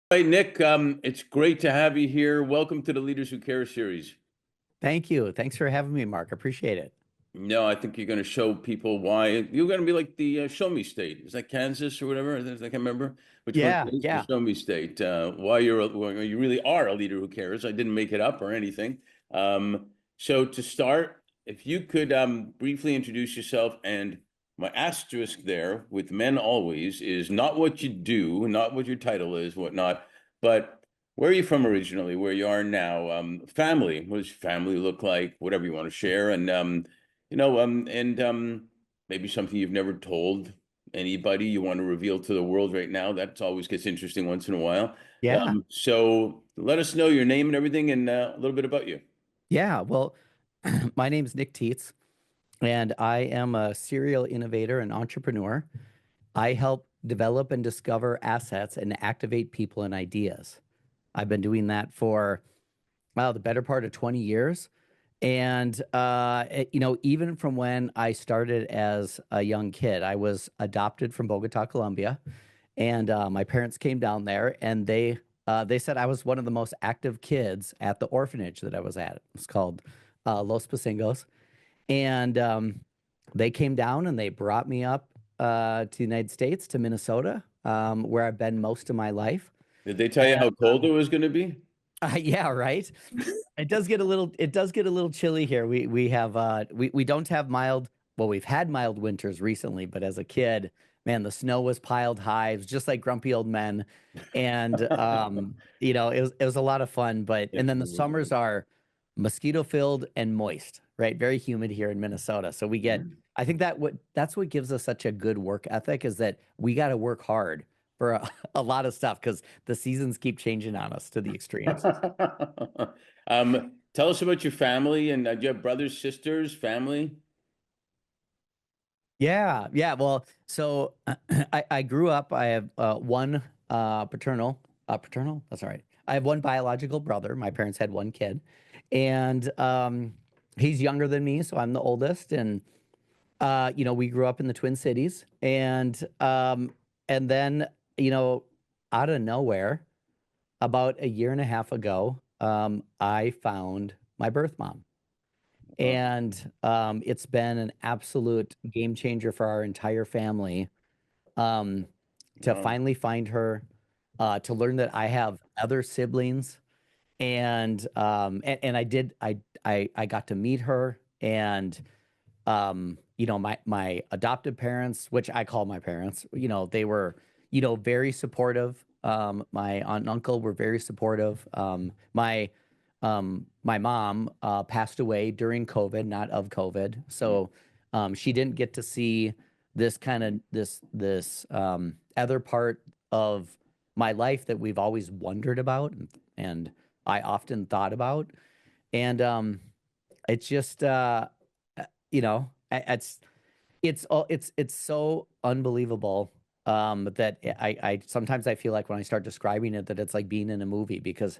Hey, Nick, it's great to have you here. Welcome to the Leaders Who Care series. Thank you. Thanks for having me, Mark. Appreciate it. No, I think you're going to show people why you're going to be like the Show Me State. Is that Kansas or whatever? I can't remember which one Yeah, it is. The yeah. Show Me State. Why you really are a leader who cares. I didn't make it up or anything. So to start, if you could briefly introduce yourself, and my asterisk there with men always is not what you do, not what your title is, whatnot, but where are you from originally, where you are now? Family, what does your family look like? Whatever you want to share, and maybe something you've never told anybody you want to reveal to the world right now. That always gets interesting once in a while. Yeah. So let us know your name and everything, and a little bit about you. Yeah. Well, my name's Nick Tietz, and I am a serial innovator and entrepreneur. I help develop and discover assets and activate people and ideas. I've been doing that for, well, the better part of 20 years. And, even from when I started as a young kid, I was adopted from Bogota, Colombia. And my parents came down there, and they said I was one of the most active kids at the orphanage that I was at. It's called Los Pasingos, and they came down and they brought me up to the United States, to Minnesota, where I've been most of my life. Did they tell you And how cold it was going to be? yeah, right. It does get a little chilly here. We don't have mild. Well, we've had mild winters recently, but as a kid, man, the snow was piled high. It was just like grumpy old men, and it was a lot of fun. But Yeah. and then the summers are mosquito filled and moist, right? Very humid here in Minnesota. So we get. I think that's what gives us such a good work ethic, is that we got to work hard for a lot of stuff because the seasons keep changing on us to the extremes. Tell us about your family, and do you have brothers, sisters, family? Yeah, yeah. Well, so I grew up. I have one paternal. That's all right. I have one biological brother. My parents had one kid, and he's younger than me, so I'm the oldest. And we grew up in the Twin Cities, and then out of nowhere, about a year and a half ago, I found my birth mom. Oh, And it's been an absolute game changer for our entire family, um, to wow. finally find her, to learn that I have other siblings, and I got to meet her, and my adopted parents, which I call my parents, they were very supportive. My aunt and uncle were very supportive. My mom passed away during COVID, not of COVID, so she didn't get to see this other part of my life that we've always wondered about, and I often thought about. And it's just you know I- it's so unbelievable, that I sometimes I feel like when I start describing it, that it's like being in a movie, because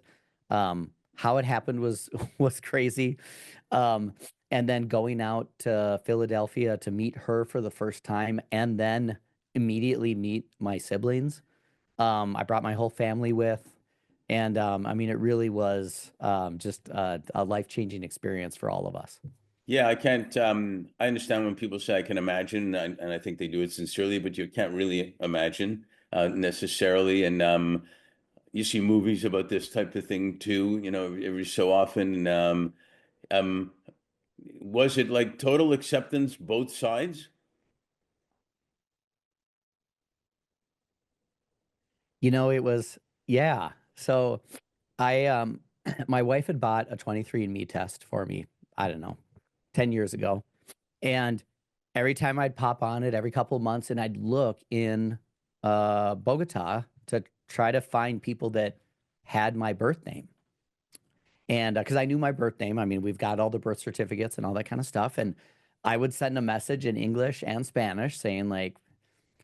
how it happened was was crazy. um and then going out to Philadelphia to meet her for the first time, and then immediately meet my siblings. I brought my whole family with, and I mean, it really was just a life-changing experience for all of us. Yeah, I can't. I understand when people say I can imagine, and I think they do it sincerely, but you can't really imagine necessarily. And you see movies about this type of thing too, every so often. Um, was it like total acceptance both sides? It was, yeah. So I my wife had bought a 23andMe test for me, I don't know, 10 years ago. And every time I'd pop on it every couple of months, and I'd look in Bogota to try to find people that had my birth name. And because I knew my birth name, I mean, we've got all the birth certificates and all that kind of stuff. And I would send a message in English and Spanish saying, like,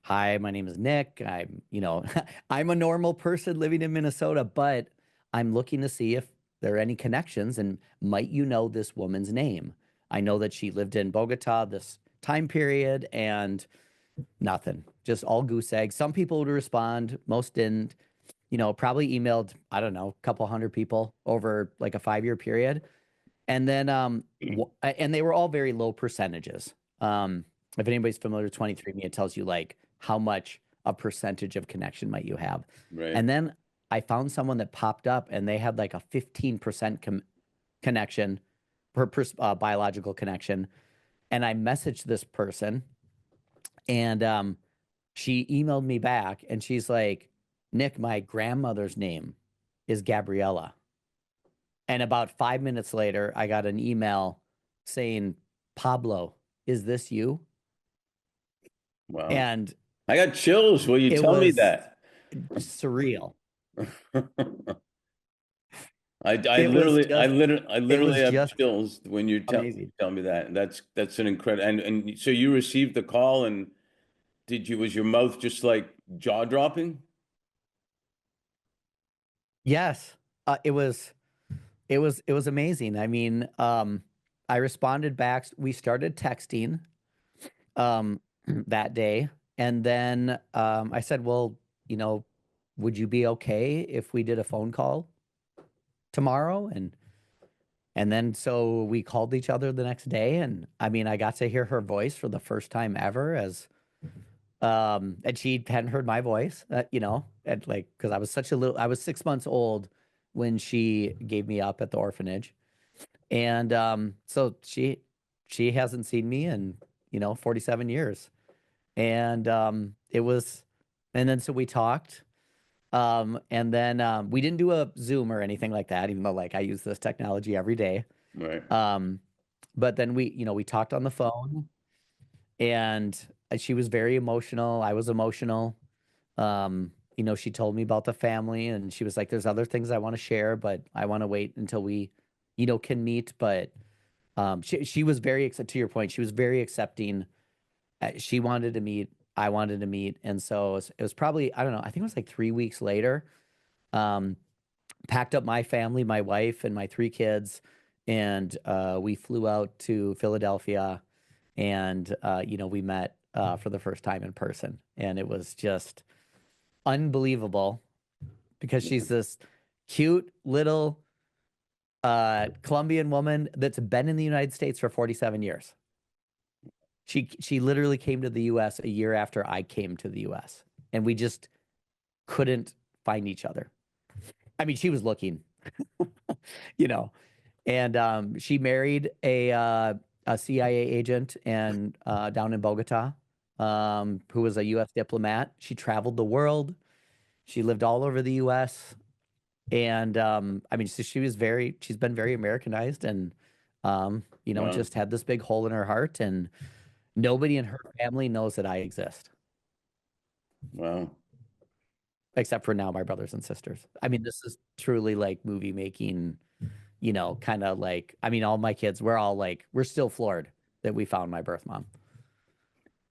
hi, my name is Nick. I'm a normal person living in Minnesota, but I'm looking to see if there are any connections, and might you know this woman's name? I know that she lived in Bogota this time period, and nothing, just all goose eggs. Some people would respond, most didn't. probably emailed, I don't know, a couple hundred people over like a 5-year period. And then, and they were all very low percentages. If anybody's familiar with 23andMe, it tells you like how much a percentage of connection might you have. Right. And then I found someone that popped up and they had like a 15% connection biological connection. And I messaged this person and she emailed me back and she's like, Nick, my grandmother's name is Gabriella. And about 5 minutes later, I got an email saying, Pablo, is this you? Wow. And I got chills. Will you it tell me was that? surreal. I It was literally, I just, literally, I it literally was have just chills when you amazing. tell me that. That's an incredible. And so you received the call, and was your mouth just like jaw dropping? Yes, it was amazing. I mean, I responded back. We started texting that day, and then I said, "Well, you know, would you be okay if we did a phone call tomorrow?" And then so we called each other the next day, and I mean, I got to hear her voice for the first time ever as and she hadn't heard my voice, and like because I was 6 months old when she gave me up at the orphanage. And so she hasn't seen me in, 47 years. And it was and then so we talked. And then we didn't do a Zoom or anything like that, even though like I use this technology every day. Right. Um, but then we talked on the phone and she was very emotional. I was emotional. She told me about the family and she was like, there's other things I want to share, but I want to wait until we, can meet. But she was very, to your point, she was very accepting. She wanted to meet, I wanted to meet. And so it was probably, I don't know, I think it was like 3 weeks later. Um, Packed up my family, my wife and my 3 kids, and we flew out to Philadelphia and we met for the first time in person. And it was just unbelievable because she's this cute little Colombian woman that's been in the United States for 47 years. She literally came to the US a year after I came to the US, and we just couldn't find each other. I mean, she was looking, you know, and she married a CIA agent and down in Bogota, who was a U.S. diplomat. She traveled the world. She lived all over the U.S. And I mean, so she's been very Americanized and, Wow. just had this big hole in her heart. And nobody in her family knows that I exist, Wow. except for now my brothers and sisters. I mean, this is truly like movie making, kind of like, I mean, all my kids, we're all like, we're still floored that we found my birth mom.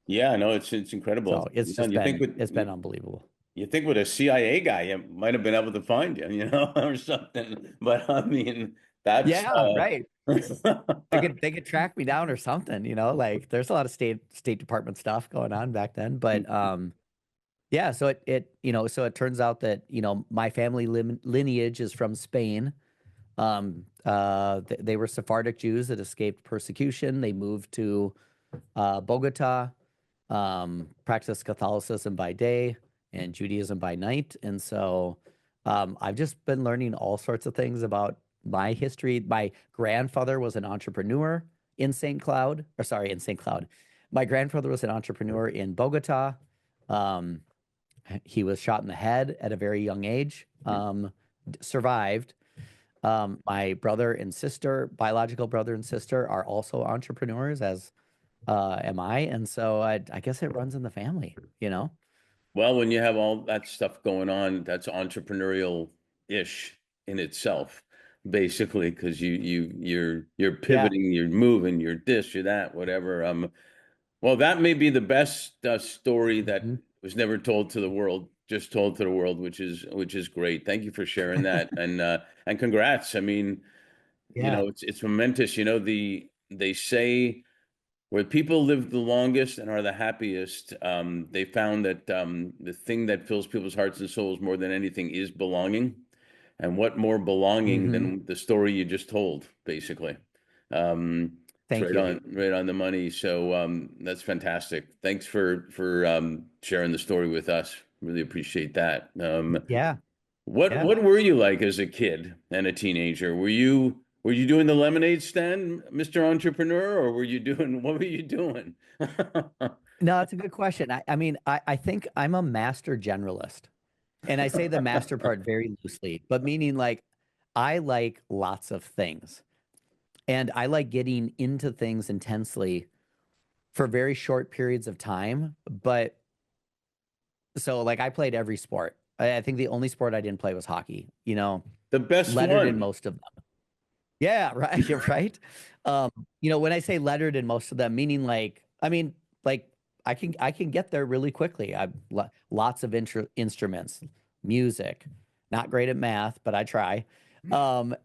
Yeah, no, it's incredible. So it's You know, just been, it's been unbelievable. you think with a CIA guy, you might have been able to find you, or something. But I mean, that's Yeah, right. They uh could they could track me down or something, like there's a lot of State Department stuff going on back then. But yeah, so so it turns out that, my family lineage is from Spain. They were Sephardic Jews that escaped persecution. They moved to Bogota, practiced Catholicism by day and Judaism by night. And so I've just been learning all sorts of things about my history. My grandfather was an entrepreneur in St. Cloud, or sorry, in St. Cloud. My grandfather was an entrepreneur in Bogota. Um, he was shot in the head at a very young age, survived. My brother and sister, biological brother and sister, are also entrepreneurs, as am I. And so I guess it runs in the family. Well, when you have all that stuff going on, that's entrepreneurial-ish in itself, basically, because you're Yeah. pivoting, you're moving, you're this, you're that, whatever. Well, that may be the best story that Mhm. was never told to the world, just told to the world, which is great. Thank you for sharing that, and congrats. I mean, Yeah. it's momentous. They say where people live the longest and are the happiest, they found that the thing that fills people's hearts and souls more than anything is belonging. And what more belonging Hmm. than the story you just told, basically. It's Thank you. right on the money. So that's fantastic. Thanks for sharing the story with us. Really appreciate that. Yeah. Yeah. What were you like as a kid and a teenager? Were you doing the lemonade stand, Mr. Entrepreneur, or were you doing what were you doing? No, that's a good question. I mean, I think I'm a master generalist. And I say the master part very loosely, but meaning like I like lots of things. And I like getting into things intensely for very short periods of time. But so like I played every sport. I think the only sport I didn't play was hockey, The best lettered in one. most of them. Yeah, right. You're right. Um, when I say lettered in most of them, meaning like, I mean, like I can get there really quickly. I lots of instruments, music, not great at math, but I try. And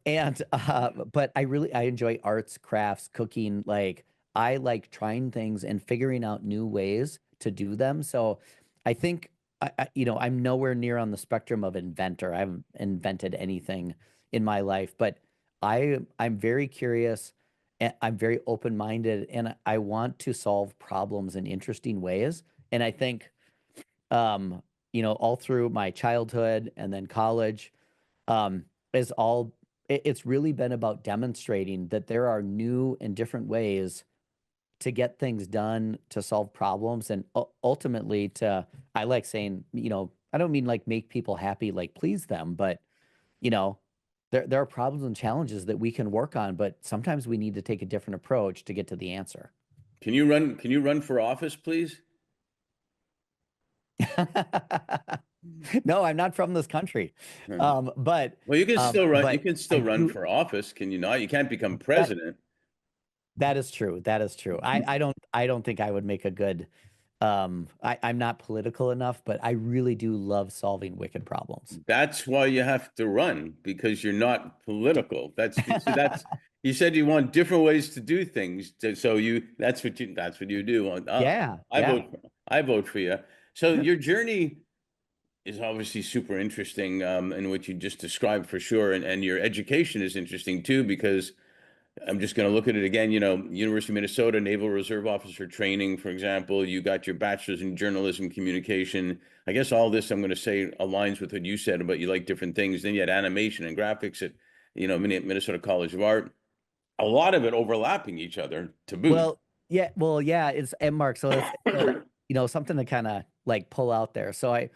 but I enjoy arts, crafts, cooking. Like I like trying things and figuring out new ways to do them. So I think I'm nowhere near on the spectrum of inventor. I haven't invented anything in my life, but I'm very curious and I'm very open-minded and I want to solve problems in interesting ways. And I think all through my childhood and then college, is all it's really been about demonstrating that there are new and different ways to get things done, to solve problems, and ultimately I like saying, I don't mean like make people happy, like please them, but you know, there are problems and challenges that we can work on, but sometimes we need to take a different approach to get to the answer. Can you run for office, please? No, I'm not from this country. Mhm. But Well, you can still run. You but can I still run do for office, can you not? You can't become that president. that is true. That is true. I don't think I would make a good I'm not political enough, but I really do love solving wicked problems. That's why you have to run because you're not political. That's you said you want different ways to do things. So you that's what you do. Yeah, I yeah. I vote for you. So your journey is obviously super interesting in what you just described for sure, and your education is interesting too because I'm just going to look at it again. University of Minnesota Naval Reserve Officer Training, for example. You got your bachelor's in journalism communication. I guess all this I'm going to say aligns with what you said about you like different things. Then you had animation and graphics at, Minnesota College of Art. A lot of it overlapping each other to boot. Well, yeah, it's and Mark, so it's something to kind of like pull out there. So I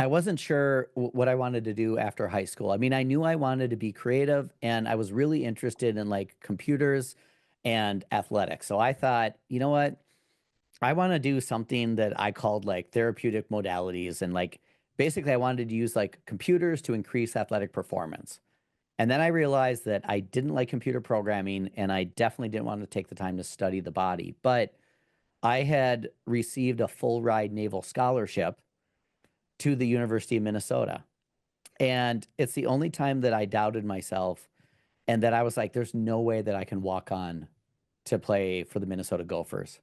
I wasn't sure what I wanted to do after high school. I mean, I knew I wanted to be creative and I was really interested in like computers and athletics. So I thought, you know what? I want to do something that I called like therapeutic modalities and like basically I wanted to use like computers to increase athletic performance. And then I realized that I didn't like computer programming and I definitely didn't want to take the time to study the body. But I had received a full ride naval scholarship to the University of Minnesota. And it's the only time that I doubted myself and that I was like, there's no way that I can walk on to play for the Minnesota Gophers.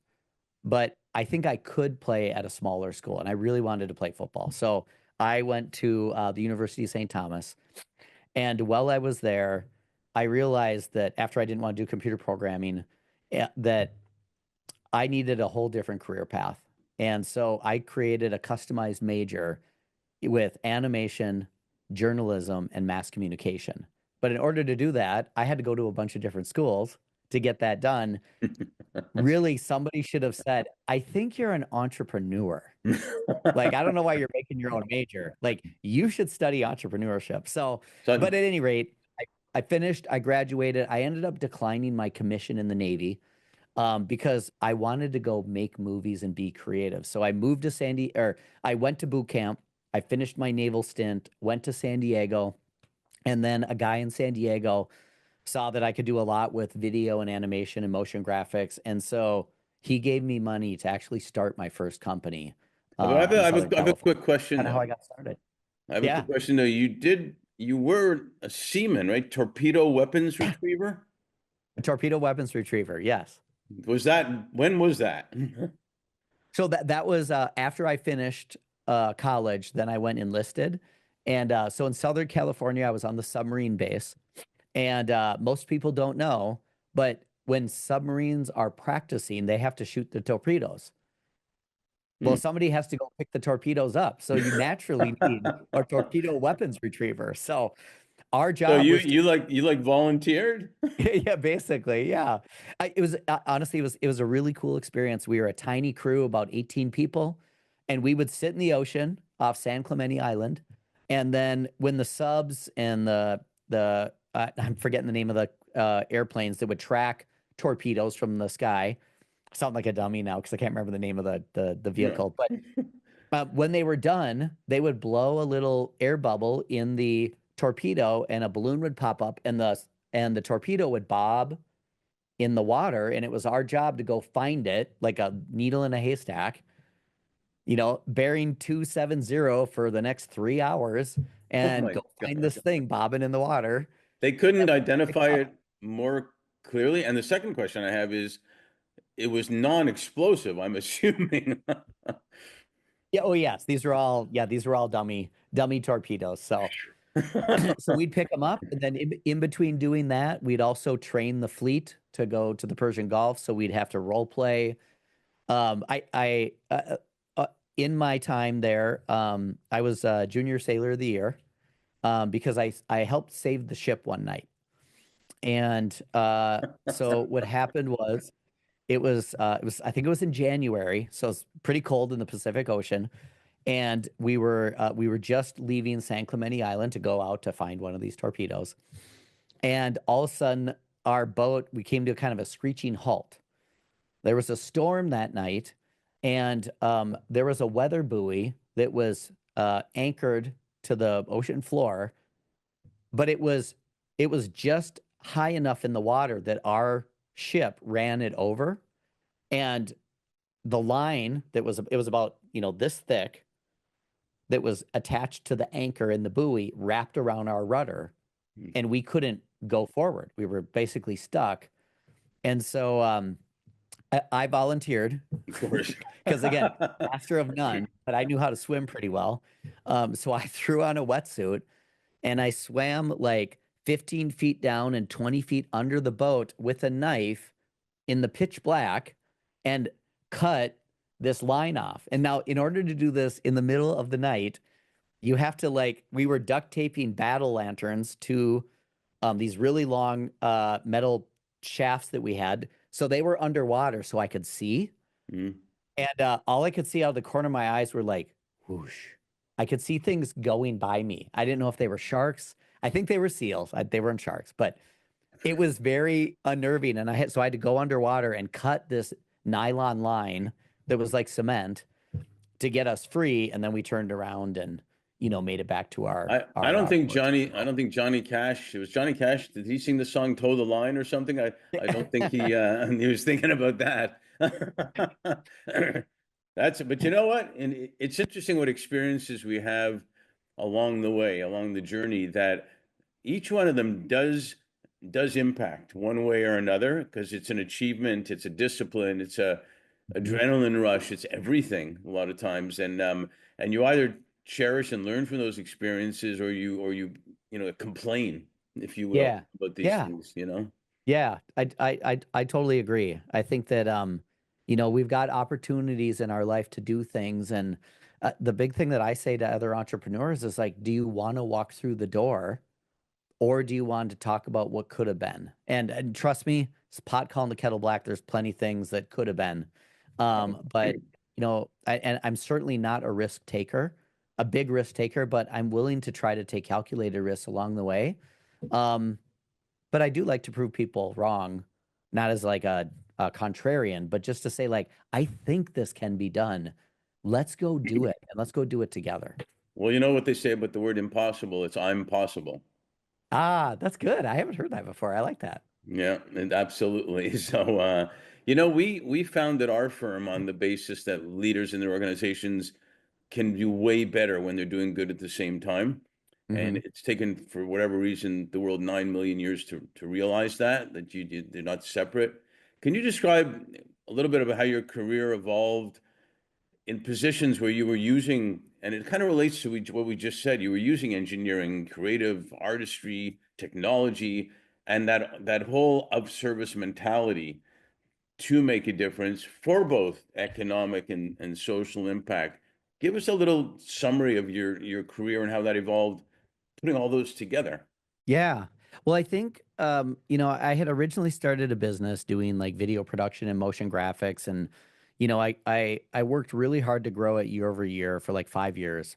But I think I could play at a smaller school and I really wanted to play football. So I went to the University of St. Thomas. And while I was there, I realized that after I didn't want to do computer programming, that I needed a whole different career path. And so I created a customized major with animation, journalism, and mass communication. But in order to do that, I had to go to a bunch of different schools to get that done. Really, somebody should have said, I think you're an entrepreneur. Like, I don't know why you're making your own major. Like, you should study entrepreneurship. So, So but at any rate, I finished, I graduated. I ended up declining my commission in the Navy because I wanted to go make movies and be creative. So I moved to or I went to boot camp. I finished my naval stint, went to San Diego, and then a guy in San Diego saw that I could do a lot with video and animation and motion graphics. And so he gave me money to actually start my first company in Southern I have a California. quick question Kind of how though. I got started. I have a Yeah. quick question though. You were a seaman, right? Torpedo weapons retriever. A torpedo weapons retriever. Yes. When was that? So that was after I finished college. Then I went enlisted, and so in Southern California, I was on the submarine base. And most people don't know, but when submarines are practicing, they have to shoot the torpedoes. Well, Hmm. somebody has to go pick the torpedoes up, so you naturally need a torpedo weapons retriever. So our So job you was to you like you like volunteered? yeah, basically, yeah. It was honestly, it was a really cool experience. We were a tiny crew, about 18 people, and we would sit in the ocean off San Clemente Island, and then when the subs and the I'm forgetting the name of the airplanes that would track torpedoes from the sky. I sound like a dummy now because I can't remember the name of the No. vehicle, but when they were done, they would blow a little air bubble in the torpedo, and a balloon would pop up, and the torpedo would bob in the water, and it was our job to go find it like a needle in a haystack, bearing 270 for the next 3 hours, Oh and my go find God. this thing bobbing in the water. They And couldn't pick it identify up. it more clearly. And the second question I have is, it was non-explosive, I'm assuming. Yeah, oh yes, these were all dummy torpedoes. So we'd pick them up, and then in between doing that, we'd also train the fleet to go to the Persian Gulf. So we'd have to role play. In my time there, I was Junior Sailor of the Year, because I helped save the ship one night. And so what happened was it was I think it was in January, so it's pretty cold in the Pacific Ocean, and we were just leaving San Clemente Island to go out to find one of these torpedoes. And all of a sudden, we came to kind of a screeching halt. There was a storm that night, and there was a weather buoy that was anchored to the ocean floor, but it was just high enough in the water that our ship ran it over, and the line it was about this thick, that was attached to the anchor in the buoy, wrapped around our rudder, and we couldn't go forward. We were basically stuck. And so I volunteered Of course. because, again, master of none, but I knew how to swim pretty well. So I threw on a wetsuit, and I swam like 15 feet down and 20 feet under the boat with a knife in the pitch black, and cut this line off. And now, in order to do this in the middle of the night, you have to, we were duct taping battle lanterns to these really long metal shafts that we had. So they were underwater so I could see. Mm. And all I could see out of the corner of my eyes were like whoosh. I could see things going by me. I didn't know if they were sharks. I think they were seals. They weren't sharks, but it was very unnerving. And I had to go underwater and cut this nylon line that was like cement to get us free. And then we turned around and, made it back to our, I don't think port. Johnny Cash, it was Johnny Cash. Did he sing the song Toe the Line or something? I don't think he was thinking about that. But you know what? And it's interesting what experiences we have along the way, along the journey, that each one of them does impact one way or another, because it's an achievement, it's a discipline, it's a adrenaline rush, it's everything a lot of times. And you either cherish and learn from those experiences, or you complain, if you will, Yeah. about these Yeah. things. Yeah, I totally agree. I think that we've got opportunities in our life to do things, and the big thing that I say to other entrepreneurs is like, do you want to walk through the door, or do you want to talk about what could have been? And trust me, it's pot calling the kettle black. There's plenty things that could have been, but I'm certainly not a risk taker, a big risk taker, but I'm willing to try to take calculated risks along the way. Um, but I do like to prove people wrong, not as like a contrarian, but just to say, like, I think this can be done. Let's go do it, and let's go do it together. Well, you know what they say about the word impossible? It's I'm possible. Ah, that's good. I haven't heard that before. I like that. Yeah, and absolutely. So, we founded our firm on the basis that leaders in their organizations can do way better when they're doing good at the same time. and Hmm. it's taken, for whatever reason, the world 9 million years to realize that they're not separate. Can you describe a little bit about how your career evolved in positions where you were using, and it kind of relates to what we just said, you were using engineering, creative artistry, technology, and that whole of service mentality to make a difference for both economic and social impact. Give us a little summary of your career and how that evolved, putting all those together. Yeah. Well, I think I had originally started a business doing like video production and motion graphics, and I worked really hard to grow it year over year for like 5 years,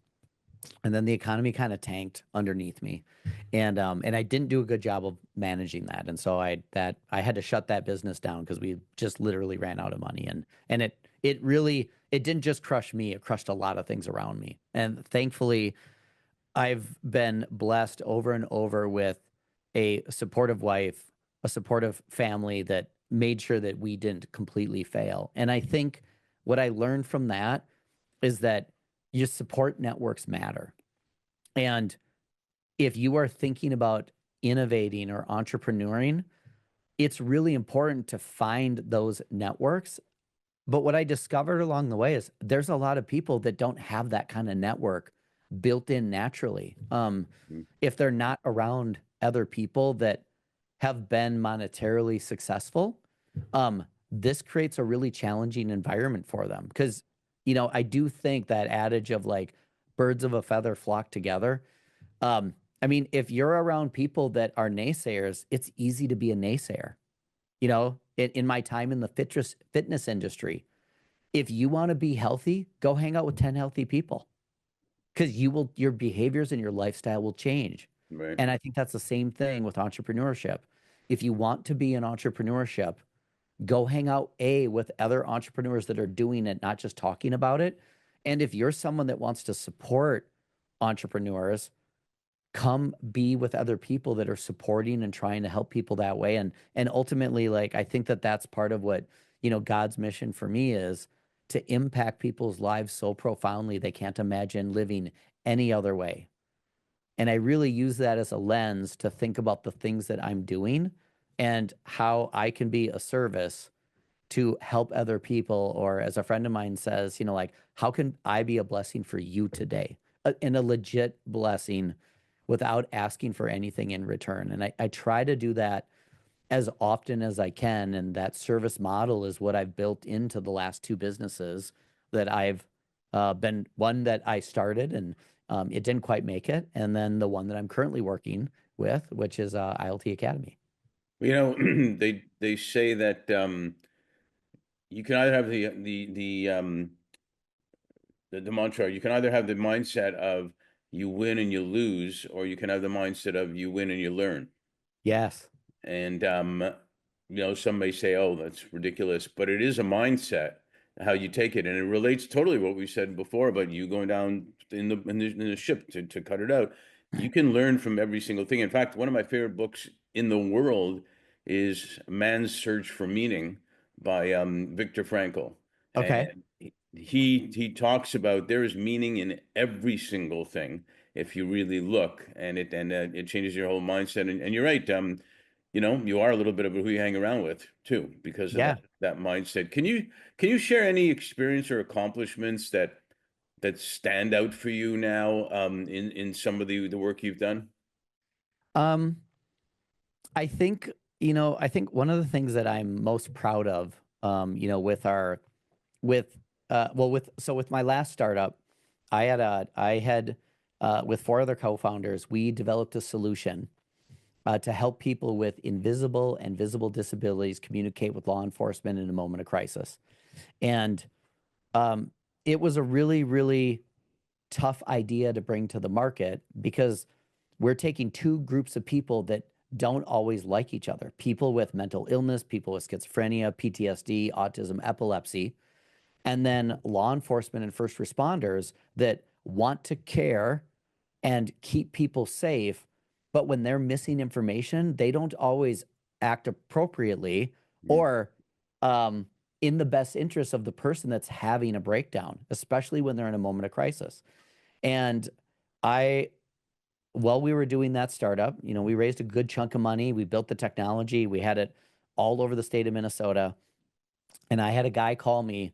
and then the economy kind of tanked underneath me, and I didn't do a good job of managing that, and so I had to shut that business down because we just literally ran out of money, and it really it didn't just crush me, it crushed a lot of things around me, and thankfully I've been blessed over and over with a supportive wife, a supportive family that made sure that we didn't completely fail. And I think what I learned from that is that your support networks matter. And if you are thinking about innovating or entrepreneuring, it's really important to find those networks. But what I discovered along the way is there's a lot of people that don't have that kind of network built in naturally. Mm. If they're not around other people that have been monetarily successful, this creates a really challenging environment for them. Because, I do think that adage of like birds of a feather flock together. I mean, if you're around people that are naysayers, it's easy to be a naysayer. In my time in the fitness industry, if you want to be healthy, go hang out with 10 healthy people because your behaviors and your lifestyle will change. Right. And I think that's the same thing with entrepreneurship. If you want to be in entrepreneurship, go hang out with other entrepreneurs that are doing it, not just talking about it. And if you're someone that wants to support entrepreneurs, come be with other people that are supporting and trying to help people that way. And ultimately, like, I think that that's part of what, God's mission for me is to impact people's lives so profoundly they can't imagine living any other way. And I really use that as a lens to think about the things that I'm doing and how I can be a service to help other people. Or as a friend of mine says, like, how can I be a blessing for you today? And a legit blessing without asking for anything in return. And I try to do that as often as I can. And that service model is what I've built into the last two businesses that I've been one that I started and it didn't quite make it. And then the one that I'm currently working with, which is ILT Academy. They say that you can either have the mantra, you can either have the mindset of you win and you lose, or you can have the mindset of you win and you learn. Yes. And some may say, "Oh, that's ridiculous," but it is a mindset how you take it, and it relates totally what we said before about you going down in the ship to cut it out. You can learn from every single thing. In fact, one of my favorite books in the world is Man's Search for Meaning by Viktor Frankl, Okay. and he talks about there is meaning in every single thing if you really look, and it changes your whole mindset. And you're right. You are a little bit of who you hang around with too, because of Yeah. that mindset. Can you share any experience or accomplishments that stand out for you now in some of the work you've done? Um, I think one of the things that I'm most proud of, with our with well with so with my last startup, I had with four other co-founders, we developed a solution to help people with invisible and visible disabilities communicate with law enforcement in a moment of crisis. And um, it was a really, really tough idea to bring to the market because we're taking two groups of people that don't always like each other: people with mental illness, people with schizophrenia, PTSD, autism, epilepsy, and then law enforcement and first responders that want to care and keep people safe. But when they're missing information, they don't always act appropriately Mm. or um, in the best interest of the person that's having a breakdown, especially when they're in a moment of crisis. And I while we were doing that startup, we raised a good chunk of money. We built the technology. We had it all over the state of Minnesota. And I had a guy call me,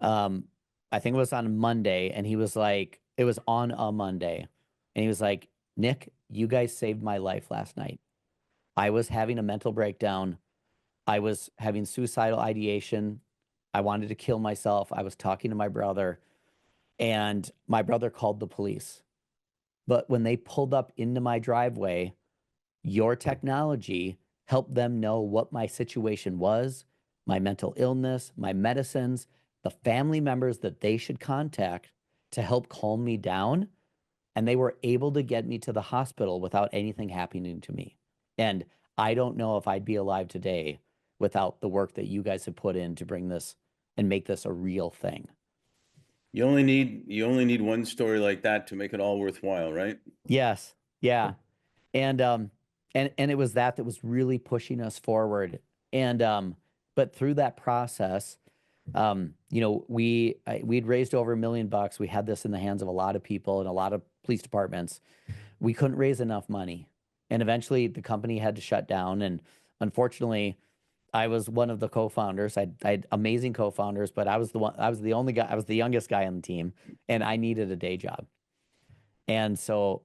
um, I think it was on Monday, and he was like, it was on a Monday. And he was like, Nick, you guys saved my life last night. I was having a mental breakdown. I was having suicidal ideation. I wanted to kill myself. I was talking to my brother, and my brother called the police. But when they pulled up into my driveway, your technology helped them know what my situation was, my mental illness, my medicines, the family members that they should contact to help calm me down. And they were able to get me to the hospital without anything happening to me. And I don't know if I'd be alive today without the work that you guys have put in to bring this and make this a real thing. You only need one story like that to make it all worthwhile, right? Yes. Yeah. And it was that was really pushing us forward. But through that process, we'd raised over $1 million. We had this in the hands of a lot of people and a lot of police departments. We couldn't raise enough money, and eventually the company had to shut down. And unfortunately, I was one of the co-founders. I had amazing co-founders, but I was the one. I was the only guy. I was the youngest guy on the team, and I needed a day job. And so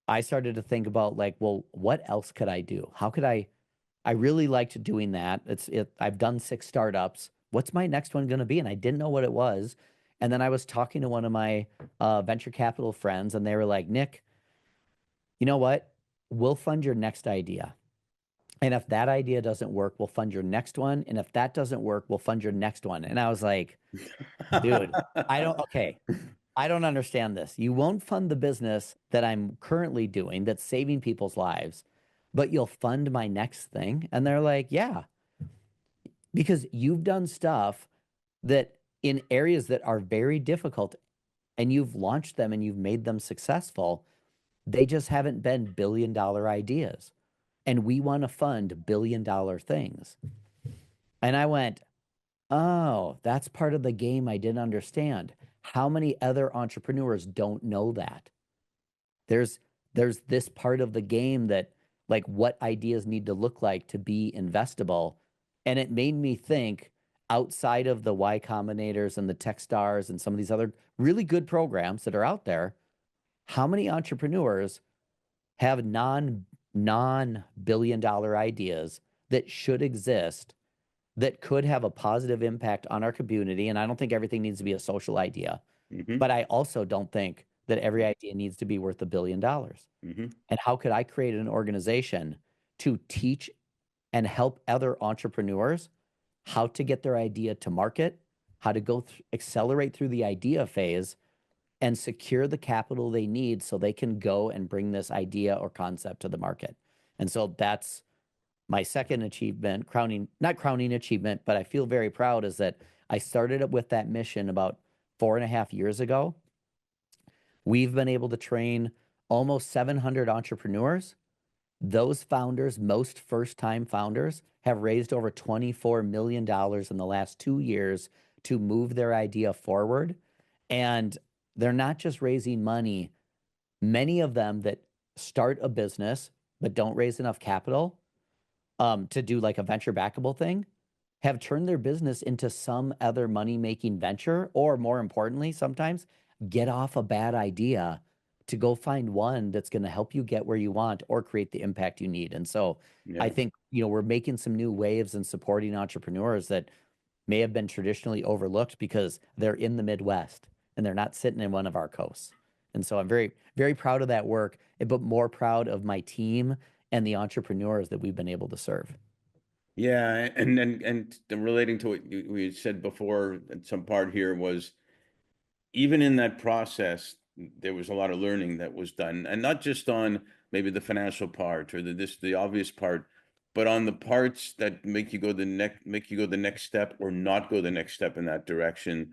I started to think about, like, well, what else could I do? How could I really liked doing that. I've done 6 startups. What's my next one going to be? And I didn't know what it was. And then I was talking to one of my venture capital friends, and they were like, Nick, you know what? We'll fund your next idea. And if that idea doesn't work, we'll fund your next one. And if that doesn't work, we'll fund your next one. And I was like, dude, okay, I don't understand this. You won't fund the business that I'm currently doing that's saving people's lives, but you'll fund my next thing. And they're like, yeah, because you've done stuff that in areas that are very difficult, and you've launched them and you've made them successful. They just haven't been $1 billion ideas. And we want to fund $1 billion things. And I went, oh, that's part of the game I didn't understand. How many other entrepreneurs don't know that? There's there's this part of the game that, like, what ideas need to look like to be investable. And it made me think, outside of the Y Combinators and the Techstars and some of these other really good programs that are out there, how many entrepreneurs have non-billion dollar ideas that should exist, that could have a positive impact on our community? And I don't think everything needs to be a social idea, Hmm. but I also don't think that every idea needs to be worth $1 billion. Hmm. And how could I create an organization to teach and help other entrepreneurs how to get their idea to market, how to accelerate through the idea phase, and secure the capital they need so they can go and bring this idea or concept to the market? And so that's my second achievement, not crowning achievement, but I feel very proud, is that I started it with that mission about 4.5 years ago. We've been able to train almost 700 entrepreneurs. Those founders, most first-time founders, have raised over $24 million in the last 2 years to move their idea forward. And they're not just raising money. Many of them that start a business but don't raise enough capital to do like a venture backable thing have turned their business into some other money-making venture, or more importantly, sometimes get off a bad idea to go find one that's going to help you get where you want or create the impact you need. And so I Yeah. think, we're making some new waves and supporting entrepreneurs that may have been traditionally overlooked because they're in the Midwest and they're not sitting in one of our coasts. And so I'm very, very proud of that work, but more proud of my team and the entrepreneurs that we've been able to serve. Yeah, and relating to what we said before, at some part here was, even in that process, there was a lot of learning that was done, and not just on maybe the financial part or the obvious part, but on the parts that make you go the next step or not go the next step in that direction,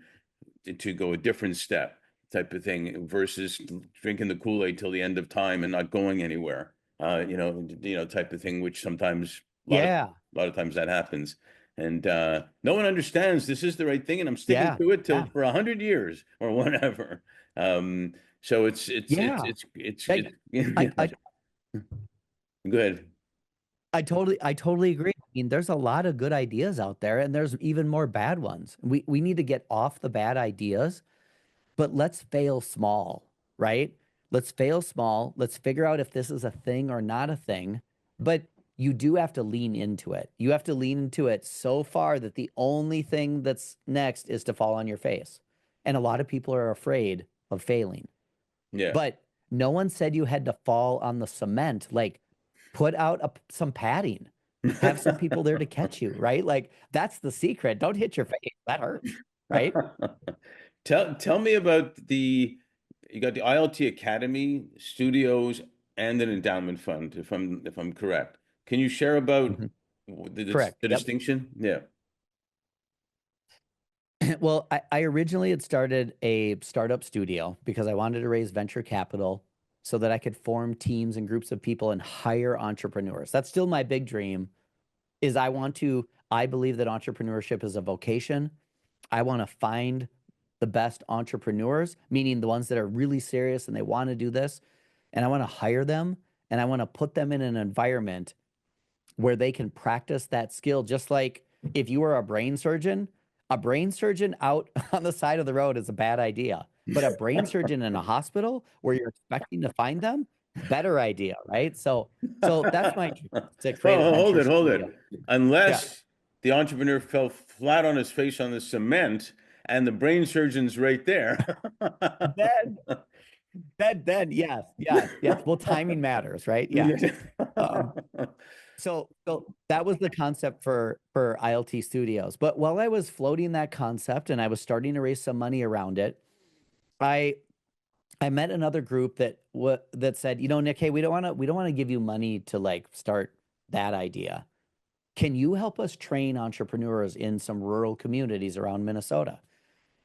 to go a different step, type of thing, versus drinking the Kool-Aid till the end of time and not going anywhere. Type of thing, which sometimes Yeah. a lot of times that happens. And no one understands this is the right thing, and I'm sticking Yeah. to it till Yeah. for 100 years or whatever. Um, So Yeah. I, I, yeah. I, Go ahead. I totally agree. I mean, there's a lot of good ideas out there, and there's even more bad ones. We need to get off the bad ideas, but let's fail small, right? Let's fail small. Let's figure out if this is a thing or not a thing. But you do have to lean into it. You have to lean into it so far that the only thing that's next is to fall on your face. And a lot of people are afraid of failing. Yeah. But no one said you had to fall on the cement. Like, put out some padding, have some people there to catch you, right? Like, that's the secret. Don't hit your face. That hurts, right? Tell me about you got the ILT Academy, studios, and an endowment fund, if I'm correct. Can you share about Mhm. the Correct. Yep. distinction? Yeah. Well, I originally had started a startup studio because I wanted to raise venture capital so that I could form teams and groups of people and hire entrepreneurs. That's still my big dream is I believe that entrepreneurship is a vocation. I want to find the best entrepreneurs, meaning the ones that are really serious and they want to do this, and I want to hire them and I want to put them in an environment where they can practice that skill. Just like if you were a brain surgeon out on the side of the road is a bad idea. But a brain surgeon in a hospital where you're expecting to find them, better idea, right? So that's my dream, to create a Oh, venture hold studio. it. Yeah. Unless the entrepreneur fell flat on his face on the cement and the brain surgeon's right there. Then then yes. Well, timing matters, right? Yeah. Yeah. Um, so that was the concept for ILT Studios. But while I was floating that concept and I was starting to raise some money around it, I I met another group that said, Nick, hey, we don't want to give you money to like start that idea. Can you help us train entrepreneurs in some rural communities around Minnesota?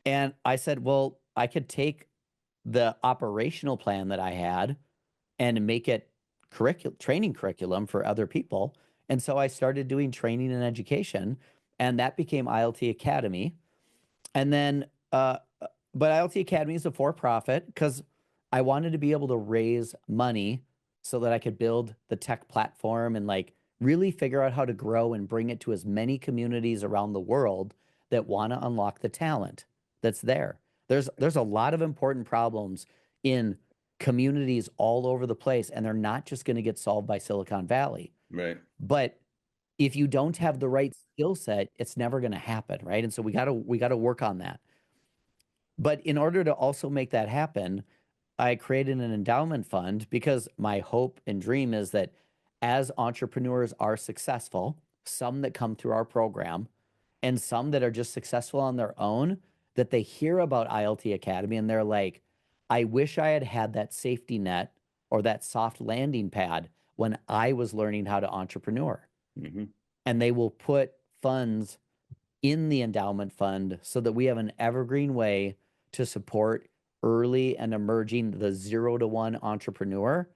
And I said, well, I could take the operational plan that I had and make it training curriculum for other people. And so I started doing training and education, and that became ILT Academy. And then, but ILT Academy is a for profit because I wanted to be able to raise money so that I could build the tech platform and like really figure out how to grow and bring it to as many communities around the world that want to unlock the talent that's there. There's a lot of important problems in communities all over the place, and they're not just going to get solved by Silicon Valley. Right. But if you don't have the right skill set, it's never going to happen, right? And so we got to work on that. But in order to also make that happen, I created an endowment fund because my hope and dream is that as entrepreneurs are successful, some that come through our program and some that are just successful on their own, that they hear about ILT Academy and they're like, I wish I had had that safety net or that soft landing pad when I was learning how to entrepreneur. Hmm. And they will put funds in the endowment fund so that we have an evergreen way to support early and emerging the 0 to 1 entrepreneur,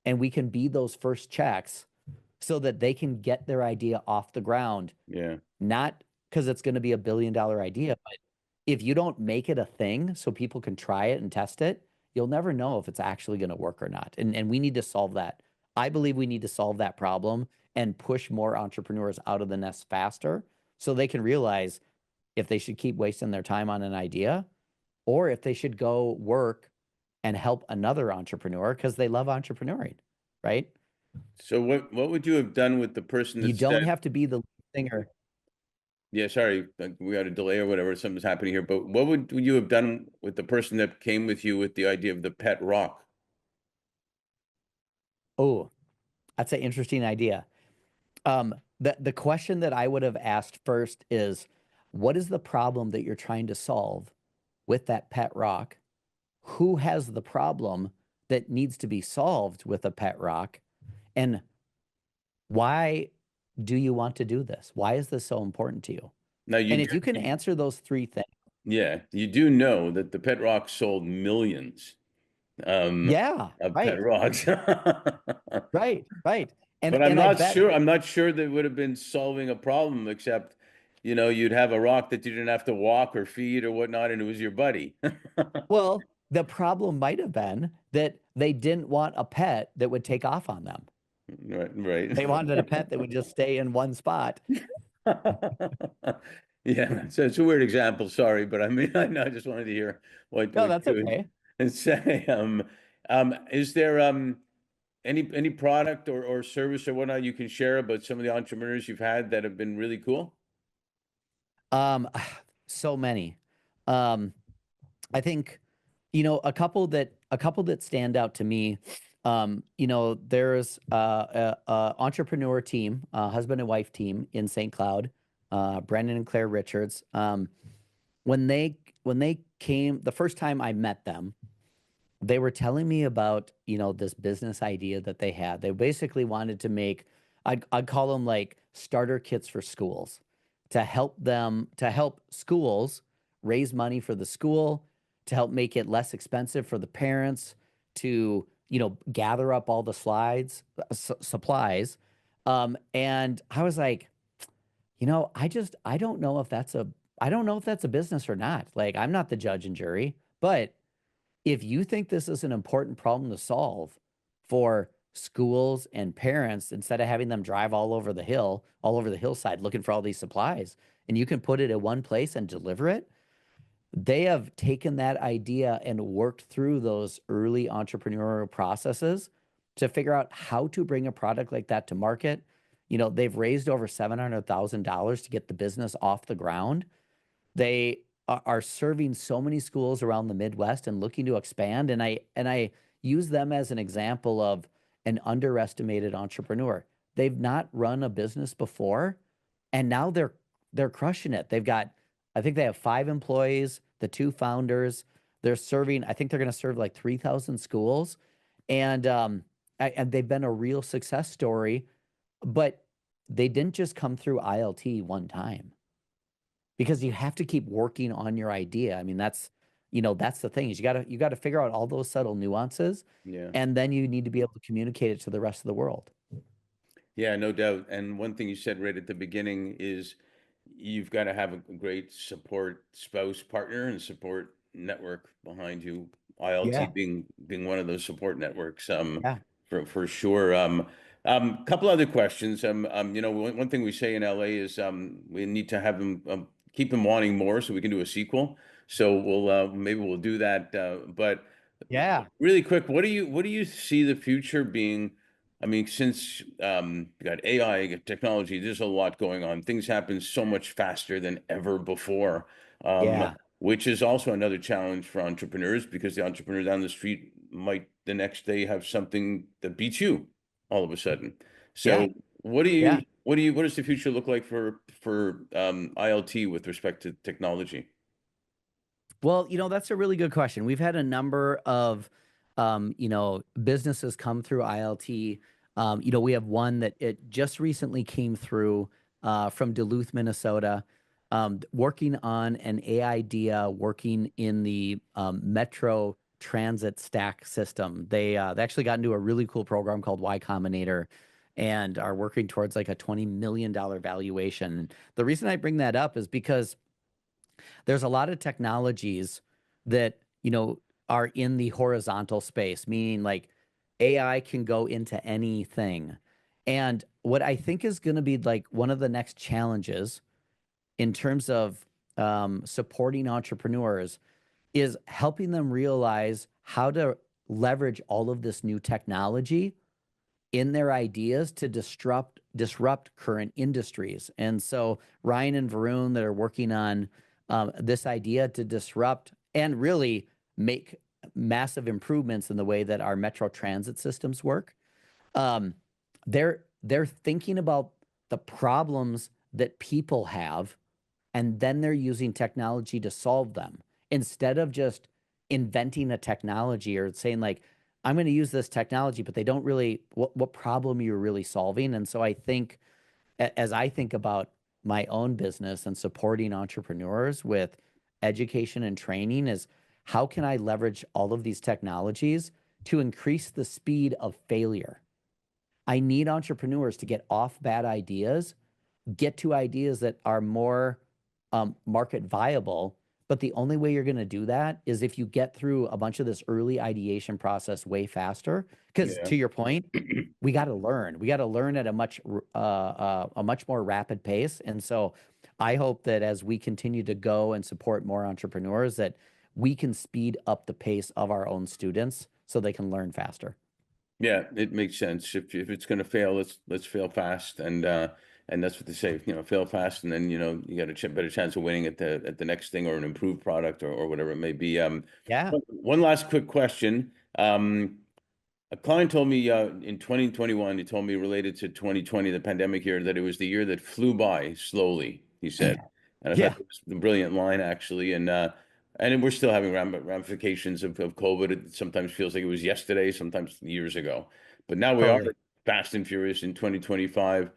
and we can be those first checks so that they can get their idea off the ground, Yeah. not because it's going to be $1 billion idea, but if you don't make it a thing so people can try it and test it, you'll never know if it's actually going to work or not. And we need to solve that. I believe we need to solve that problem and push more entrepreneurs out of the nest faster so they can realize if they should keep wasting their time on an idea or if they should go work and help another entrepreneur because they love entrepreneuring, right? So what would you have done with the person You that don't said, have to be the singer. yeah, sorry, we had a delay or whatever, something's happening here, but what would you have done with the person that came with you with the idea of the pet rock? Oh, that's an interesting idea. The question that I would have asked first is, what is the problem that you're trying to solve with that pet rock? Who has the problem that needs to be solved with a pet rock? And why do you want to do this? Why is this so important to you? Now And if you can answer those three things, yeah, you do know that the pet rock sold millions um yeah, of pet right, rocks. right. And But and I bet, I'm not sure they would have been solving a problem except, you'd have a rock that you didn't have to walk or feed or whatnot, and it was your buddy. well, the problem might have been that they didn't want a pet that would take off on them. Right, right. They wanted a pet that would just stay in one spot. Yeah, so it's a weird example, sorry, but I mean, I know, I just wanted to hear No, what that's you would okay. say. Is there any product or service or whatnot you can share about some of the entrepreneurs you've had that have been really cool? Um, so many. Um, I think, a couple that stand out to me. There's a entrepreneur team, husband and wife team in St. Cloud, Brendan and Claire Richards. When they came the first time I met them, they were telling me about, this business idea that they had. They basically wanted to make, I'd call them like starter kits for schools to help schools raise money for the school, to help make it less expensive for the parents, to, gather up all the supplies. And I was like, I don't know if that's a business or not. Like, I'm not the judge and jury, but if you think this is an important problem to solve for schools and parents, instead of having them drive all over the hillside looking for all these supplies, and you can put it at one place and deliver it, they have taken that idea and worked through those early entrepreneurial processes to figure out how to bring a product like that to market. They've raised over $700,000 to get the business off the ground. They are serving so many schools around the Midwest and looking to expand. And I use them as an example of an underestimated entrepreneur. They've not run a business before, and now they're crushing it. I think they have 5 employees, the 2 founders. I think they're going to serve like 3,000 schools, and they've been a real success story. But they didn't just come through ILT one time, because you have to keep working on your idea. I mean, that's the thing, is you got to figure out all those subtle nuances, Yeah. and then you need to be able to communicate it to the rest of the world. Yeah, no doubt. And one thing you said right at the beginning is you've got to have a great support spouse partner and support network behind you. ILT Yeah, being one of those support networks, yeah, for sure. Couple other questions. One thing we say in LA is we need to have them keep them wanting more so we can do a sequel. So maybe we'll do that. But yeah, really quick, what do you see the future being? I mean, since you got AI, you got technology, there's a lot going on. Things happen so much faster than ever before, yeah, which is also another challenge for entrepreneurs because the entrepreneur down the street might the next day have something that beats you all of a sudden. yeah, So, what do yeah. you what does the future look like for ILT with respect to technology? Well, that's a really good question. We've had a number of, businesses come through ILT. We have one that it just recently came through from Duluth, Minnesota, working on an AI idea, working in the metro transit stack system. They actually got into a really cool program called Y Combinator and are working towards like a $20 million valuation. The reason I bring that up is because there's a lot of technologies that are in the horizontal space, meaning like AI can go into anything. And what I think is going to be like one of the next challenges in terms of supporting entrepreneurs is helping them realize how to leverage all of this new technology in their ideas to disrupt current industries. And so Ryan and Varun that are working on this idea to disrupt and really make massive improvements in the way that our metro transit systems work. Um, they're thinking about the problems that people have, and then they're using technology to solve them instead of just inventing a technology or saying like, I'm going to use this technology, but they don't really what problem you're really solving. And so I think as I think about my own business and supporting entrepreneurs with education and training is how can I leverage all of these technologies to increase the speed of failure? I need entrepreneurs to get off bad ideas, get to ideas that are more market viable, But the only way you're going to do that is if you get through a bunch of this early ideation process way faster. Because Yeah. to your point, we got to learn. We got to learn at a much more rapid pace. And so I hope that as we continue to go and support more entrepreneurs, that we can speed up the pace of our own students so they can learn faster. Yeah, it makes sense. If it's going to fail, let's fail fast, and that's what they say. Fail fast, and then you got a better chance of winning at the next thing, or an improved product, or whatever it may be. Yeah. One last quick question. A client told me in 2021, he told me, related to 2020, the pandemic year, that it was the year that flew by slowly, he said. And I thought Yeah. it was a brilliant line, actually. And we're still having ramifications of COVID. It sometimes feels like it was yesterday, sometimes years ago. But now we are Totally. fast and furious in 2025.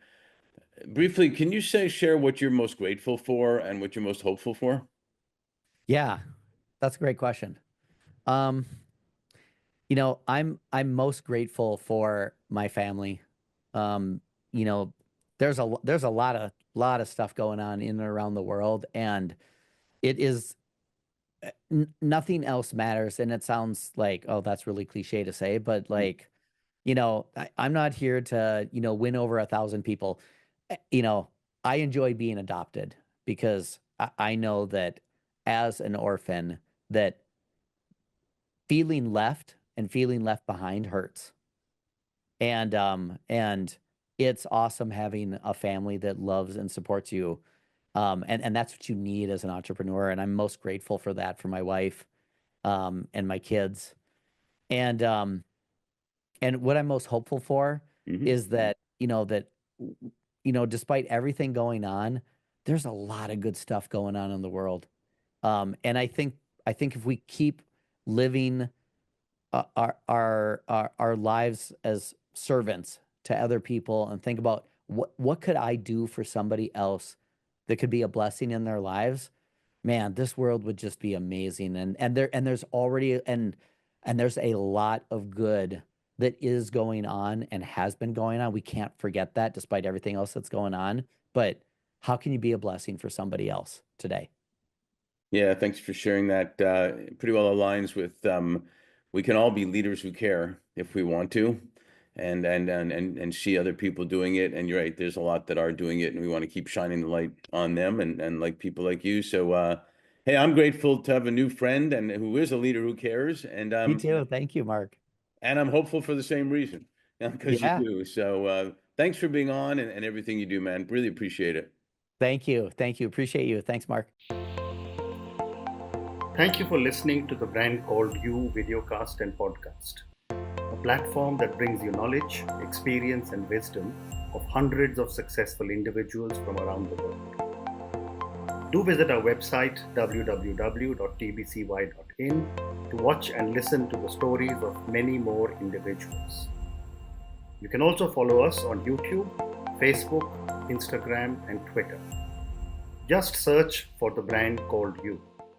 Briefly, can you share what you're most grateful for and what you're most hopeful for? Yeah. That's a great question. Um, I'm most grateful for my family. Um, you know, there's a lot of stuff going on in and around the world, and it is nothing else matters. And it sounds like, oh, that's really cliche to say, but like, I'm not here to, win over 1,000 people. You know, I enjoy being adopted because I know that as an orphan, that feeling left and feeling left behind hurts. And it's awesome having a family that loves and supports you. And that's what you need as an entrepreneur. And I'm most grateful for that, for my wife, and my kids. And and what I'm most hopeful for Hmm. is that, despite everything going on, there's a lot of good stuff going on in the world. And I think if we keep living our lives as servants to other people and think about what could I do for somebody else that could be a blessing in their lives, man, this world would just be amazing. And there's a lot of good that is going on and has been going on. We can't forget that despite everything else that's going on. But how can you be a blessing for somebody else today? Yeah, thanks for sharing that. Pretty well aligns with we can all be leaders who care if we want to, and see other people doing it. And you're right, there's a lot that are doing it, and we want to keep shining the light on them, and like people like you. So, hey, I'm grateful to have a new friend and who is a leader who cares, Me too. Thank you, Mark. and I'm hopeful for the same reason, because you Yeah. do. So, thanks for being on and everything you do, man. Really appreciate it. Thank you. Thank you. Appreciate you. Thanks, Mark. Thank you for listening to the Brand Called You videocast and podcast, a platform that brings you knowledge, experience, and wisdom of hundreds of successful individuals from around the world. Do visit our website www.tbcy.in to watch and listen to the stories of many more individuals. You can also follow us on YouTube, Facebook, Instagram, and Twitter. Just search for the Brand Called You.